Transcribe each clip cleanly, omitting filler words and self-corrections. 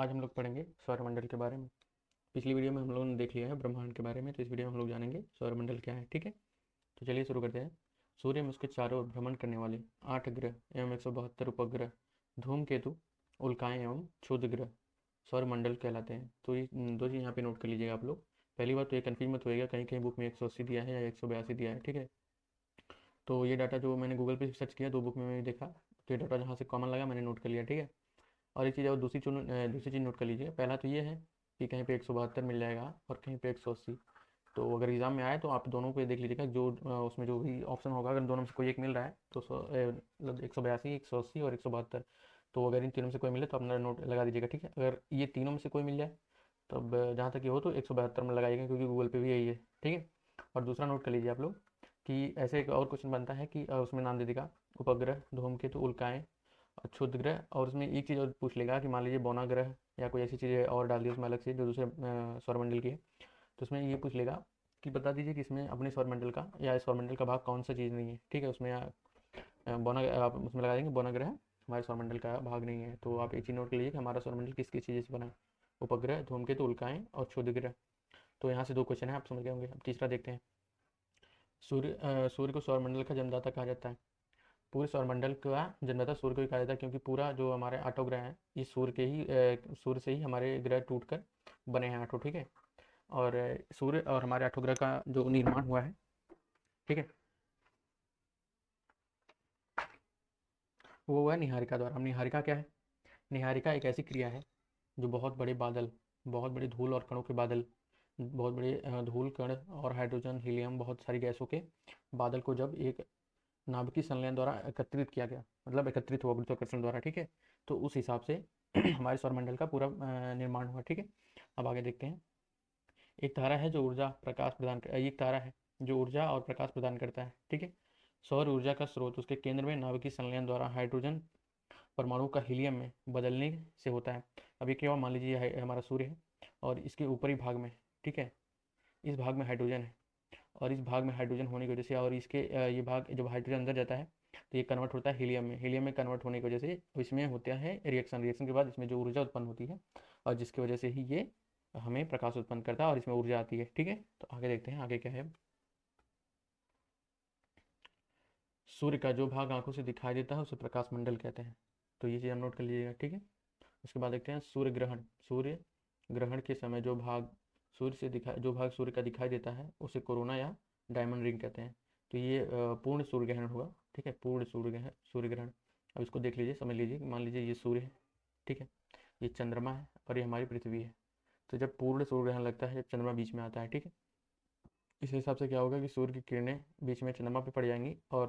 आज हम लोग पढ़ेंगे सौरमंडल के बारे में। पिछली वीडियो में हम लोगों ने देख लिया है ब्रह्मांड के बारे में, तो इस वीडियो में हम लोग जानेंगे सौरमंडल क्या है। ठीक है, तो चलिए शुरू करते हैं। सूर्य में उसके चारों ओर भ्रमण करने वाले 8 ग्रह एवं 172 उपग्रह, धूमकेतु, उल्काएं एवं क्षुद्र ग्रह सौरमंडल कहलाते हैं। तो ये दो चीज़ यहाँ पे नोट कर लीजिएगा आप लोग। पहली बात तो ये कन्फ्यूज मत होइएगा, कहीं कहीं बुक में 180 दिया है या 182 दिया है। ठीक है, तो ये डाटा जो मैंने गूगल पे सर्च किया, दो बुक में मैंने देखा, तो ये डाटा जहाँ से कॉमन लगा मैंने नोट कर लिया। ठीक है, और एक चीज़ और दूसरी चीज़ नोट कर लीजिए। पहला तो ये है कि कहीं पे 172 मिल जाएगा और कहीं पे 180। तो अगर एग्ज़ाम में आए तो आप दोनों पे देख लीजिएगा, जो उसमें जो भी ऑप्शन होगा, अगर दोनों में से कोई एक मिल रहा है तो मतलब 182, 180 और 172, तो अगर इन तीनों में से कोई मिले तो अपना नोट लगा दीजिएगा। ठीक है, अगर ये तीनों में से कोई मिल जाए तब जहाँ तक ये हो तो 172 में लगाइएगा, क्योंकि गूगल पे भी यही है। ठीक है, और दूसरा नोट कर लीजिए आप लोग कि ऐसे एक और क्वेश्चन बनता है कि उसमें नाम दे देगा उपग्रह, धूमकेतु, उल्काएं, क्षुद्र ग्रह, और उसमें एक चीज़ और पूछ लेगा कि मान लीजिए बौना ग्रह या कोई ऐसी चीज़ और डाल दी उसमें अलग से जो दूसरे सौरमंडल की है। तो उसमें ये पूछ लेगा कि बता दीजिए कि इसमें अपने सौरमंडल का या इस सौरमंडल का भाग कौन सा चीज़ नहीं है। ठीक है, उसमें बौना आप उसमें लगा देंगे बौना ग्रह हमारे सौरमंडल का भाग नहीं है। तो आप एक चीज़ नोट कर लीजिए कि हमारा सौरमंडल किस किस चीज़ से बना है। उपग्रह, धूमकेतु, उल्काएं और क्षुद्र ग्रह। तो यहाँ से दो क्वेश्चन है, आप समझ गए होंगे। अब तीसरा देखते हैं। सूर्य को सौरमंडल का जन्मदाता कहा जाता है। पूरे सौरमंडल का जन्मदाता सूर्य को ही कहा जाता है, क्योंकि पूरा जो हमारे आठों ग्रह हैं ये सूर्य से ही हमारे ग्रह टूटकर बने हैं आठों। ठीक है, और सूर्य और हमारे आठों ग्रह का जो निर्माण हुआ है, ठीक है, वो हुआ है निहारिका द्वारा। अब निहारिका क्या है? निहारिका एक ऐसी क्रिया है जो बहुत बड़े बादल, बहुत बड़ी धूल और कणों के बादल, बहुत बड़े धूल कण और हाइड्रोजन, हीलियम, बहुत सारी गैसों के बादल को जब एक नाभिकीय संलयन द्वारा एकत्रित किया गया, मतलब एकत्रित हुआ गुरुत्वाकर्षण द्वारा। ठीक है, तो उस हिसाब से हमारे सौरमंडल का पूरा निर्माण हुआ। ठीक है, अब आगे देखते हैं। एक तारा है जो ऊर्जा प्रकाश प्रदान कर एक तारा है जो ऊर्जा और प्रकाश प्रदान करता है। ठीक है, सौर ऊर्जा का स्रोत उसके केंद्र में नाभिकीय संलयन द्वारा हाइड्रोजन परमाणु का हीलियम में बदलने से होता है। अब ये क्या हुआ, मान लीजिए हमारा सूर्य है और इसके ऊपरी भाग में, ठीक है, इस भाग में हाइड्रोजन है, और इस भाग में हाइड्रोजन होने की वजह से, और इसके ये भाग जब हाइड्रोजन अंदर जाता है तो ये कन्वर्ट होता है हीलियम में। हीलियम में कन्वर्ट होने की वजह से इसमें होता है रिएक्शन, रिएक्शन के बाद इसमें जो ऊर्जा उत्पन्न होती है, और जिसकी वजह से ही ये हमें प्रकाश उत्पन्न करता है और इसमें ऊर्जा आती है। ठीक है, तो आगे देखते हैं आगे क्या है। सूर्य का जो भाग आंखों से दिखाई देता है उसे प्रकाश मंडल कहते हैं। तो ये चीज़ हम नोट कर लीजिएगा। ठीक है, उसके बाद देखते हैं सूर्य ग्रहण। सूर्य ग्रहण के समय जो भाग सूर्य का दिखाई देता है उसे कोरोना या डायमंड रिंग कहते हैं। तो ये पूर्ण सूर्य ग्रहण होगा। ठीक है, पूर्ण सूर्य ग्रहण। अब इसको देख लीजिए, समझ लीजिए। मान लीजिए ये सूर्य है, ठीक है, ये चंद्रमा है और ये हमारी पृथ्वी है। तो जब पूर्ण सूर्य ग्रहण लगता है, जब चंद्रमा बीच में आता है, ठीक है, इस हिसाब से क्या होगा कि सूर्य की किरणें बीच में चंद्रमा पे पड़ जाएंगी, और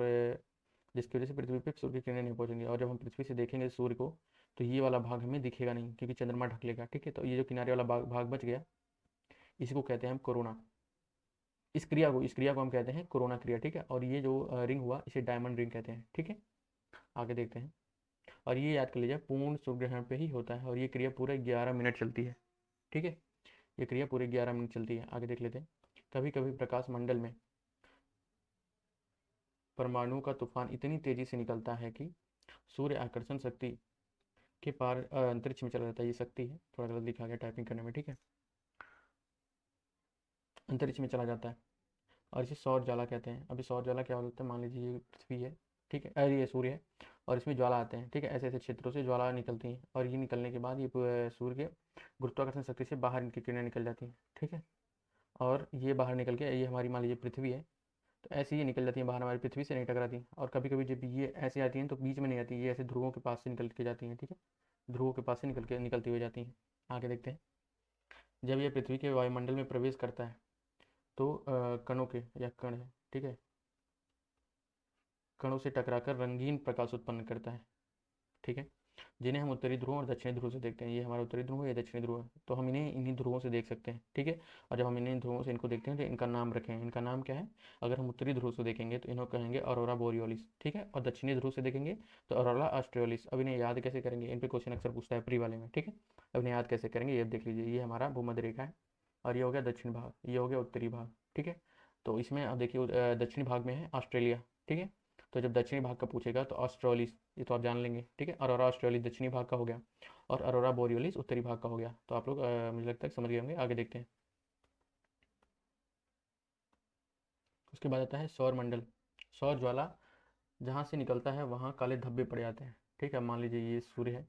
जिसकी वजह से पृथ्वी पे सूर्य की किरणें नहीं पहुंचेंगी। और जब हम पृथ्वी से देखेंगे सूर्य को तो ये वाला भाग हमें दिखेगा नहीं, क्योंकि चंद्रमा ढक लेगा। ठीक है, तो ये जो किनारे वाला भाग बच गया, इसी को कहते हैं हम कोरोना। इस क्रिया को हम कहते हैं कोरोना क्रिया। ठीक है, और ये जो रिंग हुआ इसे डायमंड रिंग कहते हैं। ठीक है, आगे देखते हैं। और ये याद कर लीजिए पूर्ण सूर्य ग्रहण पे ही होता है, और ये क्रिया पूरे 11 मिनट चलती है। ठीक है, ये क्रिया पूरे 11 मिनट चलती है। आगे देख लेते हैं। कभी कभी प्रकाश मंडल में परमाणुओं का तूफान इतनी तेजी से निकलता है कि सूर्य आकर्षण शक्ति के पार अंतरिक्ष में चला जाता है। ये शक्ति है, थोड़ा गलत लिखा गया टाइपिंग करने में। ठीक है, अंतरिक्ष में चला जाता है और इसे सौर ज्वाला कहते हैं। अभी सौर ज्वाला क्या होता है, मान लीजिए ये पृथ्वी है, ठीक है, अरे ये सूर्य है, और इसमें ज्वाला आते हैं। ठीक है, ऐसे ऐसे क्षेत्रों से ज्वाला निकलती हैं, और ये निकलने के बाद ये सूर्य के गुरुत्वाकर्षण शक्ति से बाहर इनकी किरणें निकल जाती हैं। ठीक है, और ये बाहर निकल के, ये हमारी मान लीजिए पृथ्वी है, तो ऐसे ये निकल जाती हैं बाहर, हमारी पृथ्वी से नहीं टकराती। और कभी कभी जब ये ऐसे आती हैं तो बीच में नहीं आती, ये ऐसे ध्रुवों के पास से निकल के जाती हैं। ठीक है, ध्रुवों के पास से निकलती हुई जाती हैं। आगे देखते हैं। जब ये पृथ्वी के वायुमंडल में प्रवेश करता है तो कणों के या कण है, ठीक है, कणों से टकराकर रंगीन प्रकाश उत्पन्न करता है। ठीक है, जिन्हें हम उत्तरी ध्रुव और दक्षिणी ध्रुव से देखते हैं। ये हमारा उत्तरी ध्रुव है, ये दक्षिणी ध्रुव है, तो हम इन्हें इन्हीं ध्रुवों से देख सकते हैं। ठीक है, और जब हम इन्हीं ध्रुवों से इनको देखते हैं तो इनका नाम रखें। इनका नाम क्या है? अगर हम उत्तरी ध्रुव से देखेंगे तो इन्हें कहेंगे अरोरा बोरियोलिस। ठीक है, और दक्षिणी ध्रुव से देखेंगे तो अरोरा ऑस्ट्रियोलिस। अब इन्हें याद कैसे करेंगे? इन पे क्वेश्चन अक्सर पूछता है प्री वाले में। ठीक है, अब इन्हें याद कैसे करेंगे ये देख लीजिए। ये हमारा भूमध्य रेखा है, और ये हो गया दक्षिण भाग, ये हो गया उत्तरी भाग। ठीक है, तो इसमें अब देखिए दक्षिणी भाग में है ऑस्ट्रेलिया। ठीक है, तो जब दक्षिणी भाग का पूछेगा तो ऑस्ट्रेलिस, ये तो आप जान लेंगे। ठीक है, और ऑस्ट्रेलिया दक्षिणी भाग का हो गया। और अरोरा बोरियोलिस उत्तरी भाग का हो गया। तो आप लोग मुझे लगता है समझ गए होंगे। आगे देखते हैं। उसके बाद आता है सौर मंडल। सौर ज्वाला जहाँ से निकलता है वहाँ काले धब्बे पड़ जाते हैं। ठीक है, मान लीजिए ये सूर्य है।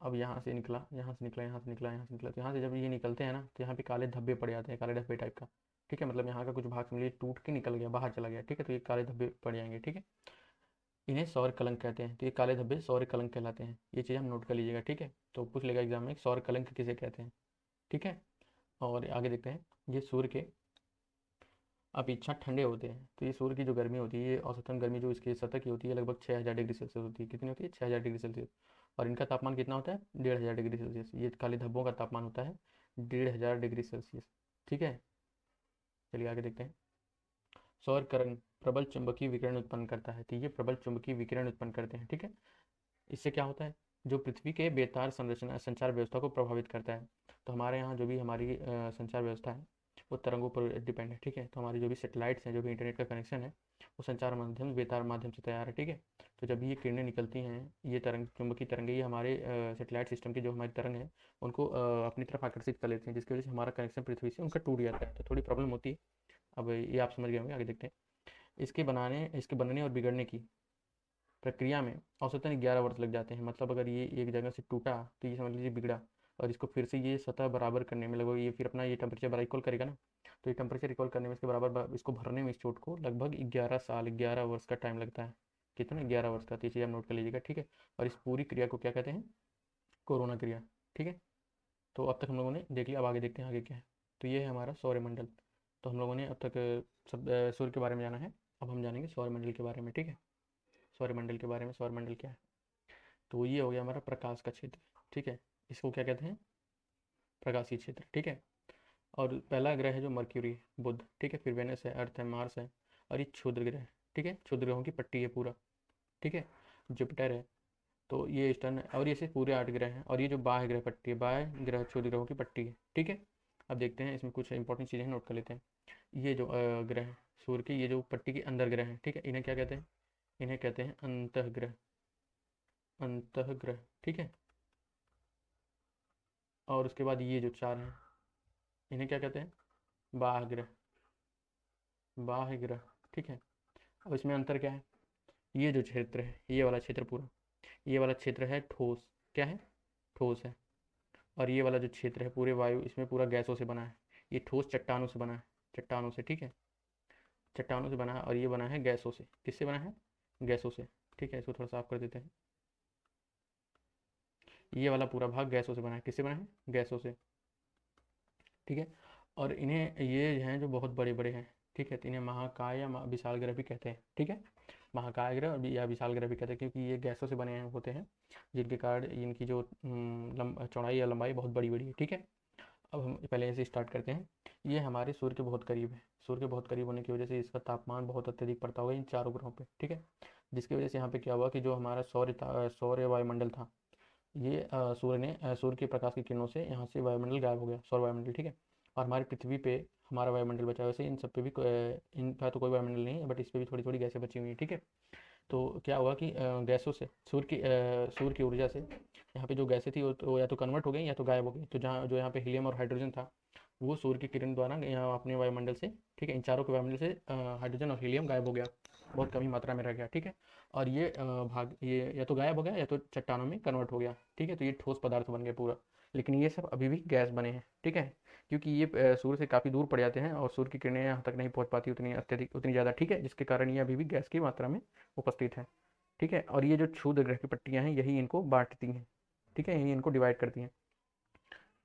अब यहाँ से निकला, यहाँ से निकला, यहाँ से निकला, यहाँ से निकला, तो यहाँ से जब ये निकलते हैं ना तो यहाँ पे काले धब्बे पड़ जाते हैं, काले धब्बे टाइप का। ठीक है, मतलब यहाँ का कुछ भाग समझिए टूट के निकल गया, बाहर चला गया। ठीक है, तो ये काले धब्बे पड़ जाएंगे। ठीक है, इन्हें सौर कलंक कहते हैं। तो ये काले धब्बे सौर कलंक कहलाते हैं। ये चीज़ हम नोट कर लीजिएगा। ठीक है, तो पूछ लेगा एग्जाम में सौर कलंक किसे कहते हैं। ठीक है, और आगे देखते हैं। ये सूर्य के अपेक्षा ठंडे होते हैं। तो ये सूर्य की जो गर्मी होती है, ये औसतन गर्मी जो इसके सतह की होती है लगभग 6000 डिग्री सेल्सियस होती है। कितनी होती है? 6000 डिग्री सेल्सियस। और इनका तापमान कितना होता है? 1500 डिग्री सेल्सियस। ये काले धब्बों का तापमान होता है 1500 डिग्री सेल्सियस। ठीक है, चलिए आगे देखते हैं। सौर कर्ण प्रबल चुंबकीय विकिरण उत्पन्न करता है। तो ये प्रबल चुंबकीय विकिरण उत्पन्न करते हैं। ठीक है, इससे क्या होता है? जो पृथ्वी के बेतार संरचना संचार व्यवस्था को प्रभावित करता है। तो हमारे यहाँ जो भी हमारी संचार व्यवस्था है वो तरंगों पर डिपेंड है। ठीक है, तो हमारी जो भी सेटेलाइट्स हैं, जो भी इंटरनेट का कनेक्शन है, वो संचार माध्यम बेतार माध्यम से तैयार है। ठीक है, तो जब ये किरणें निकलती हैं, ये तरंग चुंबकीय तरंगे, ये हमारे सेटेलाइट सिस्टम की जो हमारी तरंग है उनको अपनी तरफ आकर्षित कर लेते हैं, जिसकी वजह से हमारा कनेक्शन पृथ्वी से उनका टूट जाता है। तो थोड़ी प्रॉब्लम होती है। अब ये आप समझ गए होंगे। आगे देखते हैं। इसके बनने और बिगड़ने की प्रक्रिया में औसतन 11 वर्ष लग जाते हैं। मतलब अगर ये एक जगह से टूटा तो ये समझ लीजिए बिगड़ा, और इसको फिर से ये सतह बराबर करने में लगभग, ये फिर अपना ये टेम्परेचर बराबर इक्वल करेगा ना, तो ये टेम्परेचर इक्वल करने में इसके बराबर इसको भरने में इस चोट को लगभग 11 साल, 11 वर्ष का टाइम लगता है। कितना? 11 वर्ष का। तो ये चीज़ आप नोट कर लीजिएगा। ठीक है, और इस पूरी क्रिया को क्या कहते हैं? कोरोना क्रिया। ठीक है, तो अब तक हम लोगों ने देख लिया। अब आगे देखते हैं आगे क्या है। तो ये है हमारा सौरमंडल। तो हम लोगों ने अब तक सब सूर्य के बारे में जाना है। अब हम जानेंगे सौरमंडल के बारे में। ठीक है, सौरमंडल के बारे में। सौरमंडल क्या है? तो ये हो गया हमारा प्रकाश का क्षेत्र। ठीक है, इसको क्या कहते हैं? प्रकाशीय क्षेत्र। ठीक है, और पहला ग्रह है जो मर्क्यूरी है, बुध। ठीक है, फिर वेनस है, अर्थ है, मार्स है, और ये क्षुद्र ग्रह है। ठीक है, क्षुद्र ग्रहों की पट्टी है पूरा। ठीक है, जुपिटर है, तो ये ईस्टर्न है, और ये से पूरे 8 ग्रह हैं। और ये जो बाह्य ग्रह पट्टी है, बाह्य ग्रह क्षुद्र ग्रहों की पट्टी है। ठीक है, अब देखते हैं इसमें कुछ इंपॉर्टेंट चीज़ें नोट कर लेते हैं। ये जो ग्रह हैं सूर्य के, ये जो पट्टी के अंदर ग्रह हैं, ठीक है, इन्हें क्या कहते हैं? इन्हें कहते हैं अंतःग्रह। अंतःग्रह। ठीक है, और उसके बाद ये जो 4 हैं इन्हें क्या कहते हैं? बाह्य ग्रह। बाह्य ग्रह। ठीक है, अब इसमें अंतर क्या है? ये जो क्षेत्र है, ये वाला क्षेत्र पूरा, ये वाला क्षेत्र है ठोस। क्या है? ठोस है। और ये वाला जो क्षेत्र है पूरे वायु, इसमें पूरा गैसों से बना है। ये ठोस चट्टानों से बना है, चट्टानों से। ठीक है, चट्टानों से बना है, और ये बना है गैसों से। किससे बना है? गैसों से। ठीक है, इसको थोड़ा साफ कर देते हैं। ये वाला पूरा भाग गैसों से बना है। किससे बना है? गैसों से। ठीक है, और इन्हें ये हैं जो बहुत बड़े बड़े हैं। ठीक है, तो इन्हें महाकाय या विशाल ग्रह भी कहते हैं। ठीक है, महाकाय ग्रह और या विशाल ग्रह भी कहते हैं, क्योंकि ये गैसों से बने होते हैं, जिनके कारण इनकी जो चौड़ाई या लंबाई बहुत बड़ी बड़ी है। ठीक है, अब हम पहले से स्टार्ट करते हैं। ये हमारे सूर्य के बहुत करीब है। सूर्य के बहुत करीब होने की वजह से इसका तापमान बहुत अत्यधिक पड़ता होगा इन चारों ग्रहों पे। ठीक है, जिसकी वजह से यहाँ पे क्या हुआ कि जो हमारा सौर्य वायुमंडल था, ये सूर्य के प्रकाश की किरणों से यहाँ से वायुमंडल गायब हो गया, सौर वायुमंडल। ठीक है, और हमारी पृथ्वी पे हमारा वायुमंडल बचा। वैसे इन सब पे भी इनका तो कोई वायुमंडल नहीं है, बट इस पे भी थोड़ी थोड़ी गैसें बची हुई हैं। ठीक है, तो क्या हुआ कि गैसों से सूर्य की ऊर्जा से यहाँ पे जो गैसें थी वो या तो कन्वर्ट हो गई या तो गायब हो गई। तो जहाँ जो यहाँ पे हीलियम और हाइड्रोजन था, वो सूर्य की किरण द्वारा यहाँ अपने वायुमंडल से, ठीक है, इन चारों के वायुमंडल से हाइड्रोजन और हीलियम गायब हो गया, बहुत कम ही मात्रा में रह गया। ठीक है, और ये भाग ये या तो गायब हो गया या तो चट्टानों में कन्वर्ट हो गया। ठीक है, तो ये ठोस पदार्थ बन गए पूरा। लेकिन ये सब अभी भी गैस बने हैं। ठीक है, क्योंकि ये सूर्य से काफ़ी दूर पड़ जाते हैं और सूर्य की किरणें यहाँ तक नहीं पहुँच पाती उतनी अत्यधिक, उतनी ज़्यादा। ठीक है, जिसके कारण ये अभी भी गैस की मात्रा में उपस्थित है। ठीक है, और ये जो क्षुद्र ग्रह की पट्टियाँ हैं यही इनको बांटती हैं। ठीक है, यही इनको डिवाइड करती हैं।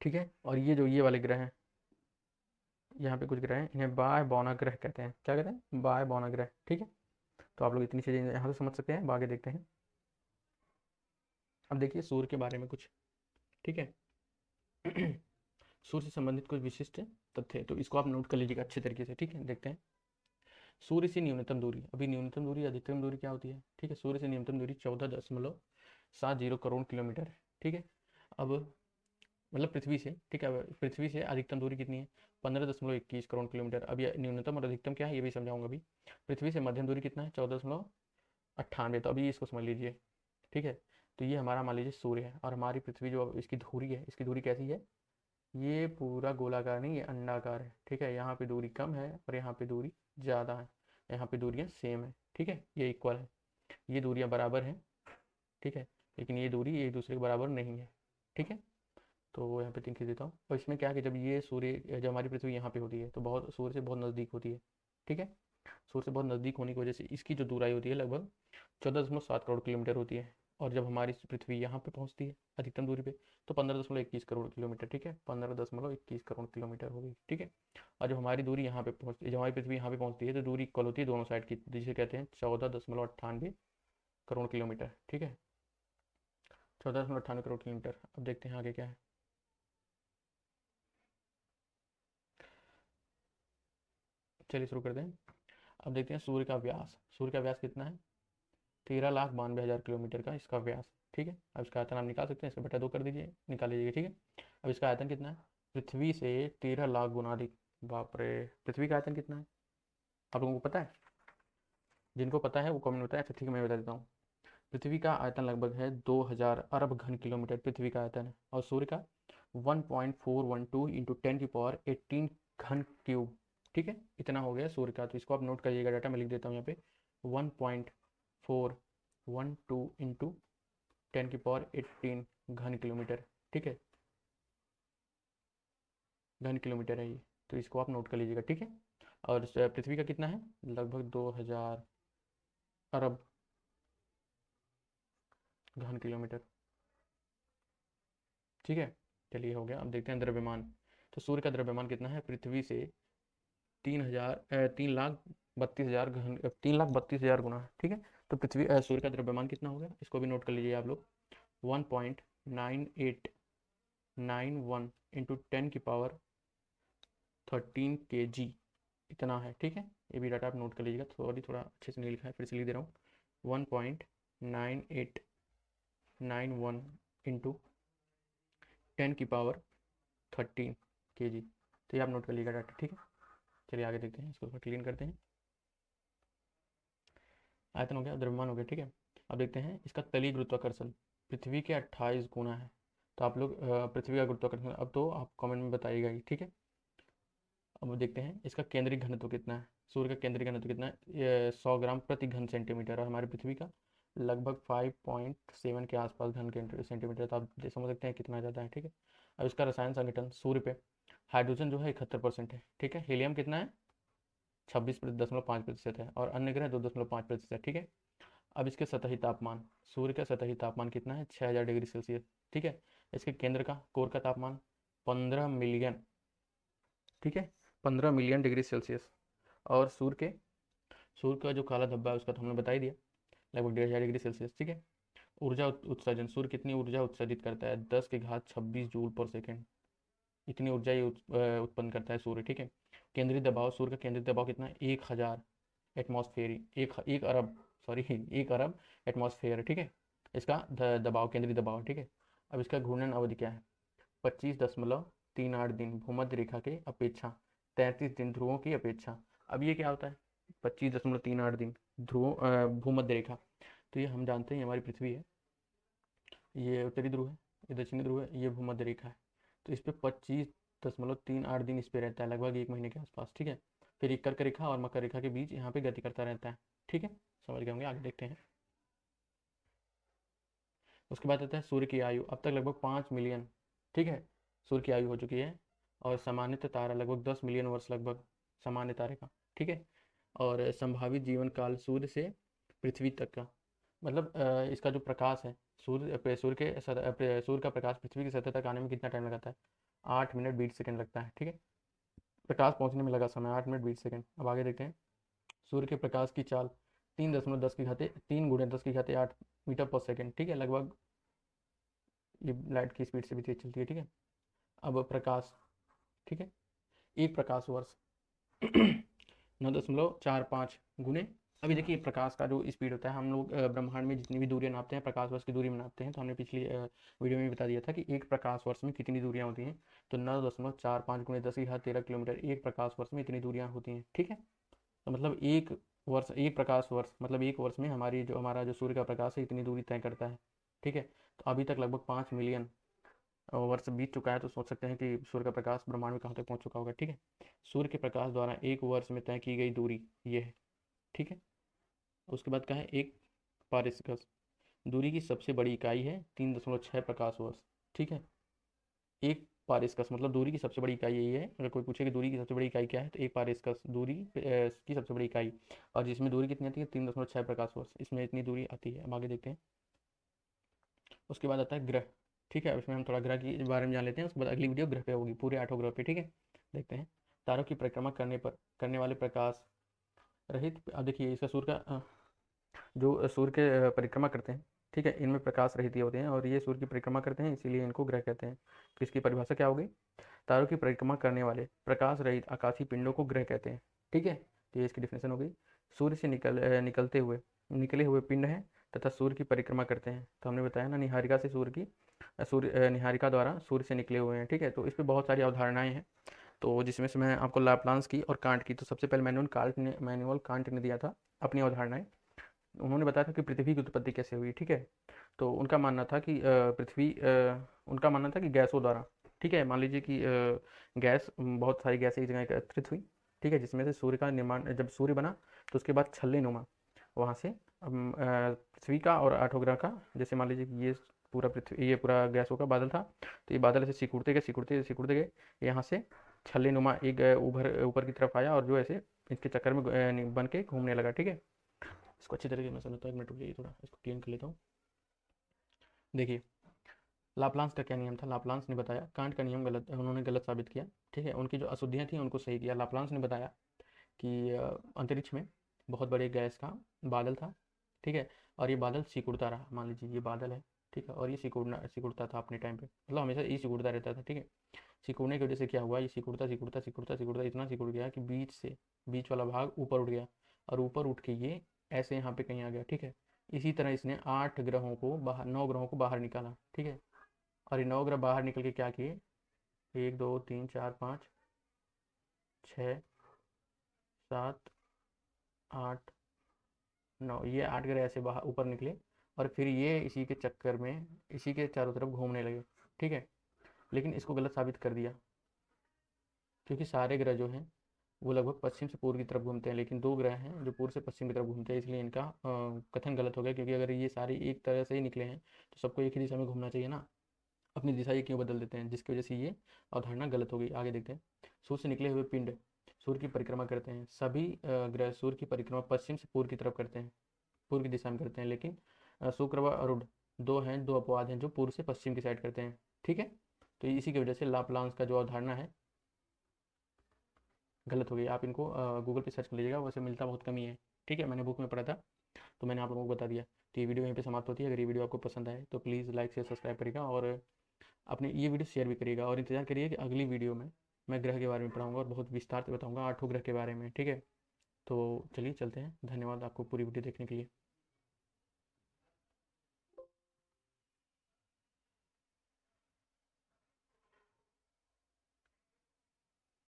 ठीक है, और ये जो ये वाले ग्रह हैं, यहाँ पे कुछ ग्रह हैं, इन्हें बाह्य बौनाग्रह कहते हैं। क्या कहते हैं? बाह्य बौनाग्रह। ठीक है, तो आप लोग इतनी चीज़ें यहाँ से समझ सकते हैं। अब आगे देखते हैं। अब देखिए सूर्य के बारे में कुछ। ठीक है, सूर्य से संबंधित कुछ विशिष्ट तथ्य, तो इसको आप नोट कर लीजिएगा अच्छे तरीके से। ठीक है, देखते हैं। सूर्य से न्यूनतम दूरी। अभी न्यूनतम दूरी अधिकतम दूरी क्या होती है? ठीक है, सूर्य से न्यूनतम दूरी 14.70 करोड़ किलोमीटर है। ठीक है, अब मतलब पृथ्वी से। ठीक है, पृथ्वी से अधिकतम दूरी कितनी है? 15.21 करोड़ किलोमीटर। अब ये न्यूनतम और अधिकतम क्या है ये भी समझाऊंगा अभी। पृथ्वी से मध्यम दूरी कितना है? 14.98। तो अभी इसको समझ लीजिए। ठीक है, तो ये हमारा मान लीजिए सूर्य है, और हमारी पृथ्वी जो इसकी धुरी है, इसकी धुरी कैसी है, ये पूरा गोलाकार नहीं, ये अंडाकार है, ठीक है। यहाँ पे दूरी कम है और यहाँ पे दूरी ज़्यादा है, यहाँ पे दूरियाँ सेम है, ठीक है, ये इक्वल है, ये दूरियाँ बराबर हैं, ठीक है। लेकिन ये दूरी एक दूसरे के बराबर नहीं है, ठीक है। तो यहाँ पे 3 खींच देता हूँ, और इसमें क्या है कि जब ये सूर्य, जब हमारी पृथ्वी यहाँ पे होती है तो बहुत सूर्य से बहुत नज़दीक होती है, ठीक है। सूर्य से बहुत नज़दीक होने की वजह से इसकी जो दूरी होती है लगभग 14.7 करोड़ किलोमीटर होती है, और जब हमारी पृथ्वी यहाँ पे पहुँचती है अधिकतम दूरी पे तो 15.21 करोड़ किलोमीटर, ठीक है, 15.21 करोड़ किलोमीटर होगी, ठीक है। और जब हमारी दूरी यहाँ पे पहुँचती है, जब हमारी पृथ्वी यहाँ पे पहुँचती है तो दूरी इक्वल होती है दोनों साइड की, जिसे कहते हैं 14.98 करोड़ किलोमीटर, ठीक है, 14.98 करोड़ किलोमीटर। अब देखते हैं आगे क्या है। चलिए शुरू करते हैं। अब देखते हैं सूर्य का व्यास, सूर्य का व्यास कितना है, 13,92,000 किलोमीटर का इसका व्यास, ठीक है। अब इसका आयतन आप निकाल सकते हैं, इसका बटा 2 कर दीजिए, निकाल लीजिए, ठीक है। अब इसका आयतन कितना है, पृथ्वी से 13 लाख गुना अधिक। बाप रे, पृथ्वी का आयतन कितना है आप लोगों को पता है? जिनको पता है वो कमेंट में बताएं। अच्छा ठीक है, मैं बता देता हूँ। पृथ्वी का आयतन लगभग है 2000 अरब घन किलोमीटर पृथ्वी का आयतन है, और सूर्य का 1.412 इंटू 10 की पावर 18 घन क्यूब, ठीक है, इतना हो गया सूर्य का। तो इसको आप नोट करिएगा, डाटा मैं लिख देता हूँ यहाँ पे, 1.412 इंटू 10 की पावर 18 घन किलोमीटर, ठीक है, घन किलोमीटर है ये, तो इसको आप नोट कर लीजिएगा, ठीक है। और पृथ्वी का कितना है, लगभग 2000 अरब घन किलोमीटर, ठीक है। चलिए हो गया। अब देखते हैं द्रव्यमान। तो सूर्य का द्रव्यमान कितना है, पृथ्वी से 3,32,000 गुना है, ठीक है। तो पृथ्वी सूर्य का द्रव्यमान कितना हो गया, इसको भी नोट कर लीजिए आप लोग, 1.9891 इंटू 10 की पावर 13 kg इतना है, ठीक है। ये भी डाटा आप नोट कर लीजिएगा, थोड़ा अच्छे से नहीं लिखा है, फिर से लिख दे रहा हूँ, 1.9891 इंटू 10 की पावर 13 kg, तो ये आप नोट कर लीजिएगा डाटा, ठीक है। चलिए आगे देखते हैं, इसको क्लीन करते हैं। आयतन हो गया, द्रव्यमान हो गया, ठीक है। अब देखते हैं इसका तलीय गुरुत्वाकर्षण, पृथ्वी के 28 गुना है। तो आप लोग पृथ्वी का गुरुत्वाकर्षण अब तो आप कमेंट में बताइएगा ही, ठीक है। अब देखते हैं इसका केंद्रीय घनत्व कितना है, सूर्य का केंद्रीय घनत्व कितना है, 100 ग्राम प्रति घन सेंटीमीटर, और हमारी पृथ्वी का लगभग 5.7 के आसपास घन सेंटीमीटर। तो आप समझ सकते हैं कितना ज़्यादा है, ठीक है। अब इसका रसायन संगठन, सूर्य पे हाइड्रोजन जो है 71% है, ठीक है। हीलियम कितना है, 26.5% है, और अन्य ग्रह 2.5%, ठीक है। अब इसके सतही तापमान, सूर्य का सतही तापमान कितना है, 6000 डिग्री सेल्सियस, ठीक है। इसके केंद्र का कोर का तापमान 15 मिलियन, ठीक है, 15 मिलियन डिग्री सेल्सियस। और सूर्य का जो काला धब्बा है उसका तो हमने बता ही दिया, लगभग 1500 डिग्री सेल्सियस, ठीक है। ऊर्जा उत्सर्जन, सूर्य कितनी ऊर्जा उत्सर्जित करता है, 10 की घात 26 जूल पर सेकेंड, इतनी ऊर्जा ये उत्पन्न करता है सूर्य, ठीक है। केंद्रीय दबाव, सूर्य का केंद्रीय दबाव कितना है, 1000 एटमॉस्फेयर, एक अरब, सॉरी 1 अरब एटमॉस्फेयर, ठीक है, इसका दबाव, केंद्रीय दबाव, ठीक है। अब इसका घूर्णन अवधि क्या है, 25.38 दिन भूमध्य रेखा के अपेक्षा, 33 दिन ध्रुवों की अपेक्षा। अब ये क्या होता है, 25.38 दिन भूमध्य रेखा, तो ये हम जानते हैं हमारी पृथ्वी है, ये उत्तरी ध्रुव है, ये दक्षिणी ध्रुव है, ये भूमध्य रेखा है। तो इस पर 25.38 दिन इस पर रहता है, लगभग 1 महीने के आसपास, ठीक है। फिर ये कर्क रेखा और मकर रेखा के बीच यहाँ पे गति करता रहता है, ठीक है, समझ गए होंगे। आगे देखते हैं। उसके बाद आता है सूर्य की आयु, अब तक लगभग 5 मिलियन, ठीक है, सूर्य की आयु हो चुकी है। और सामान्यतः तारा लगभग 10 मिलियन वर्ष लगभग, सामान्य तारे का, ठीक है। और संभावित जीवन काल सूर्य से पृथ्वी तक का, मतलब इसका जो प्रकाश है, सूर्य का प्रकाश पृथ्वी की सतह तक आने में कितना टाइम लगाता है, 8 मिनट 20 सेकंड लगता है, ठीक है। प्रकाश पहुंचने में लगा समय 8 मिनट 20 सेकंड। अब आगे देखते हैं। सूर्य के प्रकाश की चाल 3.10 की घाते 8 मीटर पर सेकंड, ठीक है, लगभग ये लाइट की स्पीड से भी तेज चलती है, ठीक है। अब प्रकाश, ठीक है, एक प्रकाश वर्ष 9.45 गुने। अभी देखिए प्रकाश का जो स्पीड होता है, हम लोग ब्रह्मांड में जितनी भी दूरियां नापते हैं प्रकाश वर्ष की दूरी में नापते हैं, तो हमने पिछली वीडियो में बता दिया था कि एक प्रकाश वर्ष में कितनी दूरियां होती हैं। तो 9.45 गुणे 10 की घात 13 किलोमीटर एक प्रकाश वर्ष में इतनी दूरियां होती हैं, ठीक है। तो मतलब एक प्रकाश वर्ष मतलब एक वर्ष में हमारा जो सूर्य का प्रकाश है इतनी दूरी तय करता है, ठीक है। तो अभी तक लगभग 5 मिलियन वर्ष बीत चुका है, तो सोच सकते हैं कि सूर्य का प्रकाश ब्रह्मांड में कहाँ तक पहुँच चुका होगा। ठीक है। सूर्य के प्रकाश द्वारा एक वर्ष में तय की गई दूरी ये है। ठीक है। उसके बाद क्या है, एक पारिस्कस दूरी की सबसे बड़ी इकाई है 3.6 प्रकाश वर्ष। ठीक है। एक पारिस्कस मतलब दूरी की सबसे बड़ी इकाई यही है। अगर कोई पूछे कि दूरी की सबसे बड़ी इकाई क्या है, तो एक पारिस्कस दूरी की सबसे बड़ी इकाई, और जिसमें दूरी कितनी आती है, 3.6 प्रकाश वर्ष, इसमें इतनी दूरी आती है। अब आगे देखते हैं। उसके बाद आता है ग्रह। ठीक है। अब इसमें हम थोड़ा ग्रह के बारे में जान लेते हैं, उसके बाद अगली वीडियो ग्रह पे होगी, पूरे 8 ग्रह पे। ठीक है। देखते हैं। तारों की परिक्रमा करने वाले प्रकाश रहित, अब देखिए इसका सूर्य का जो सूर्य के परिक्रमा करते हैं, ठीक है, इनमें प्रकाश रहित ही होते हैं, और ये सूर्य की परिक्रमा करते हैं, इसीलिए इनको ग्रह कहते हैं। तो इसकी परिभाषा क्या होगी, तारों की परिक्रमा करने वाले प्रकाश रहित आकाशीय पिंडों को ग्रह कहते हैं। ठीक है। तो ये इसकी डिफिनेशन हो गई। सूर्य से निकले हुए पिंड हैं तथा सूर्य की परिक्रमा करते हैं। तो हमने बताया ना, निहारिका से सूर्य निहारिका द्वारा सूर्य से निकले हुए हैं। ठीक है। तो इस पर बहुत सारी अवधारणाएं हैं, तो जिसमें से मैं आपको लाप्लांस की और कांट की, तो सबसे पहले मैनुअल कांट ने दिया था अपनी अवधारणाएं। उन्होंने बताया था कि पृथ्वी की उत्पत्ति कैसे हुई। ठीक है। तो उनका मानना था कि उनका मानना था कि गैसों द्वारा। ठीक है। मान लीजिए कि गैस, बहुत सारी गैस एक जगह एकत्रित हुई। ठीक है। जिसमें से सूर्य का निर्माण, जब सूर्य बना तो उसके बाद छल्ले नुमा वहाँ से पृथ्वी का और 8 ग्रह का, जैसे मान लीजिए कि ये पूरा गैसों का बादल था, तो ये बादल ऐसे सिकुड़ते गए, यहाँ से छल्ले नुमा एक उभर ऊपर की तरफ आया, और जो ऐसे इसके चक्कर में बन के घूमने लगा। ठीक है। इसको अच्छी तरीके से मैं समझता हूँ, 1 मिनट रुकिए, थोड़ा इसको क्लीन कर लेता हूँ। देखिए, लाप्लांस का क्या नियम था, लाप्लांस ने बताया कांट का नियम उन्होंने गलत साबित किया। ठीक है। उनकी जो अशुद्धियाँ थी उनको सही किया। लाप्लांस ने बताया कि अंतरिक्ष में बहुत बड़े गैस का बादल था। ठीक है। और ये बादल सिकुड़ता रहा, मान लीजिए ये बादल है। ठीक है। और ये सिकुड़ता था अपने टाइम पे, मतलब हमेशा ये सिकुड़ता रहता था। ठीक है। सिकुड़ने की वजह से क्या हुआ, ये सिकुड़ता इतना सिकुड़ गया कि बीच वाला भाग ऊपर उठ गया, और ऊपर उठ के ये ऐसे यहाँ पे कहीं आ गया। ठीक है। इसी तरह इसने 9 ग्रहों को बाहर निकाला। ठीक है। और ये 9 ग्रह बाहर निकल के क्या किए, 1 2 3 4 5 6 7 8 9, ये 8 ग्रह ऐसे बाहर ऊपर निकले, और फिर ये इसी के चक्कर में इसी के चारों तरफ घूमने लगे। ठीक है। लेकिन इसको गलत साबित कर दिया, क्योंकि सारे ग्रह जो हैं वो लगभग पश्चिम से पूर्व की तरफ घूमते हैं, लेकिन 2 ग्रह हैं जो पूर्व से पश्चिम की तरफ घूमते हैं, इसलिए इनका कथन गलत हो गया। क्योंकि अगर ये सारे एक तरह से ही निकले हैं तो सबको एक ही दिशा में घूमना चाहिए ना, अपनी दिशा ये क्यों बदल देते हैं, जिसकी वजह से ये अवधारणा गलत हो गई। आगे देखते हैं। सूर्य से निकले हुए पिंड सूर्य की परिक्रमा करते हैं। सभी ग्रह सूर्य की परिक्रमा पश्चिम से पूर्व की तरफ करते हैं, पूर्व की दिशा में करते हैं, लेकिन शुक्र व अरुण दो अपवाद हैं जो पूर्व से पश्चिम की साइड करते हैं। ठीक है। तो इसी की वजह से लाप्लांस का जो अवधारणा है गलत हो गई। आप इनको गूगल पे सर्च कर लीजिएगा, वैसे मिलता बहुत कमी है। ठीक है। मैंने बुक में पढ़ा था, तो मैंने आप लोगों को बता दिया। तो ये वीडियो यहीं पे समाप्त होती है। अगर ये वीडियो आपको पसंद आए तो प्लीज़ लाइक शेयर सब्सक्राइब करिएगा, और अपने ये वीडियो शेयर भी करिएगा, और इंतजार करिए कि अगली वीडियो में मैं ग्रह के बारे में पढ़ाऊँगा, और बहुत विस्तार से बताऊँगा 8 ग्रह के बारे में। ठीक है। तो चलिए चलते हैं। धन्यवाद आपको पूरी वीडियो देखने के लिए।